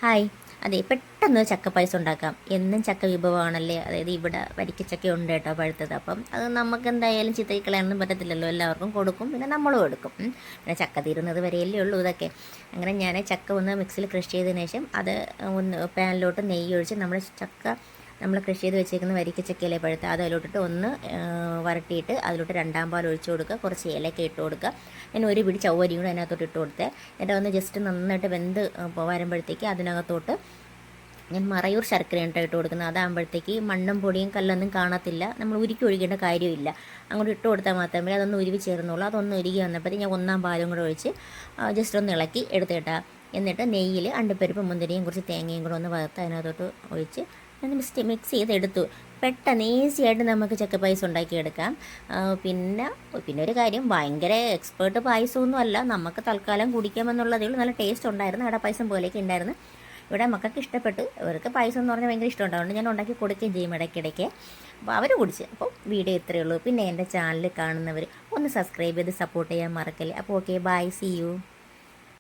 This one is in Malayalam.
ഹായ്. അതെ, പെട്ടെന്ന് ചക്ക പായസം ഉണ്ടാക്കാം. എന്നും ചക്ക വിഭവമാണല്ലേ. അതായത് ഇവിടെ വരിക്കച്ചക്ക ഉണ്ട് കേട്ടോ, പഴുത്തത്. അപ്പം അത് നമുക്ക് എന്തായാലും ചിതറിക്കളയാനൊന്നും പറ്റത്തില്ലല്ലോ, എല്ലാവർക്കും കൊടുക്കും, പിന്നെ നമ്മളും എടുക്കും. പിന്നെ ചക്ക തീരുന്നത് വരെയല്ലേ ഉള്ളൂ ഇതൊക്കെ. അങ്ങനെ ഞാൻ ചക്ക ഒന്ന് മിക്സിയിൽ ക്രഷ് ചെയ്തതിന് ശേഷം അത് ഒന്ന് പാനിലോട്ട് നെയ്യ് ഒഴിച്ച് നമ്മുടെ ചക്ക നമ്മൾ കൃഷി ചെയ്ത് വെച്ചേക്കുന്ന വരിക്കച്ചക്കയിലെ പഴുത്ത അത് അതിലോട്ടിട്ട് ഒന്ന് വരട്ടിയിട്ട് അതിലോട്ട് രണ്ടാം പാൽ ഒഴിച്ച് കൊടുക്കുക, കുറച്ച് ഏലക്ക ഇട്ട് കൊടുക്കുക, പിന്നെ ഒരു പിടി ചവ്വരിയും കൂടെ അതിനകത്തോട്ട് ഇട്ട് കൊടുത്ത് എന്നിട്ട് ഒന്ന് ജസ്റ്റ് നന്നായിട്ട് വെന്ത് വരുമ്പോഴത്തേക്ക് അതിനകത്തോട്ട് ഞാൻ മറയൂർ ശർക്കരയാണ് ഇട്ട് കൊടുക്കുന്നത്. അതാകുമ്പോഴത്തേക്ക് മണ്ണും പൊടിയും കല്ലൊന്നും കാണത്തില്ല, നമ്മൾ ഉരുക്കി ഒഴിക്കേണ്ട കാര്യമില്ല. അങ്ങോട്ട് ഇട്ട് കൊടുത്താൽ മാത്രമേ അതൊന്ന് ഉരുവി ചേർന്നുള്ളൂ. അതൊന്ന് ഉരുകി വന്നപ്പോഴത്തേക്ക് ഞാൻ ഒന്നാം പാലും കൂടെ ഒഴിച്ച് ജസ്റ്റ് ഒന്ന് ഇളക്കി എടുത്തിട്ടാൽ എന്നിട്ട് നെയ്യിൽ അണ്ടിപ്പരിപ്പ് മുന്തിരിയും കുറച്ച് തേങ്ങയും കൂടെ ഒന്ന് വറുത്ത് അതിനകത്തോട്ട് ഒഴിച്ച് ഒന്ന് മിക്സ് ചെയ്തെടുത്തു. പെട്ടെന്ന് ഈസിയായിട്ട് നമുക്ക് ചക്ക പായസം ഉണ്ടാക്കിയെടുക്കാം. പിന്നെ പിന്നെ ഒരു കാര്യം, ഭയങ്കര എക്സ്പേർട്ട് പായസമൊന്നും അല്ല, നമുക്ക് തൽക്കാലം കുടിക്കാമെന്നുള്ളതേ ഉള്ളൂ. നല്ല ടേസ്റ്റ് ഉണ്ടായിരുന്നു, അട പായസം പോലെയൊക്കെ ഉണ്ടായിരുന്നു. ഇവിടെ മക്കൾക്ക് ഇഷ്ടപ്പെട്ടു. ഇവർക്ക് പായസം എന്ന് പറഞ്ഞാൽ ഭയങ്കര ഇഷ്ടമുണ്ട്, അതുകൊണ്ട് ഞാൻ ഉണ്ടാക്കി കൊടുക്കുകയും ചെയ്യും ഇടയ്ക്കിടയ്ക്ക്. അപ്പോൾ അവർ കുടിച്ച്. അപ്പോൾ വീഡിയോ ഇത്രയേ ഉള്ളൂ. പിന്നെ എൻ്റെ ചാനൽ കാണുന്നവർ ഒന്ന് സബ്സ്ക്രൈബ് ചെയ്ത് സപ്പോർട്ട് ചെയ്യാൻ മറക്കല്ലേ. അപ്പോൾ ഓക്കെ, ബൈ, സീ യു.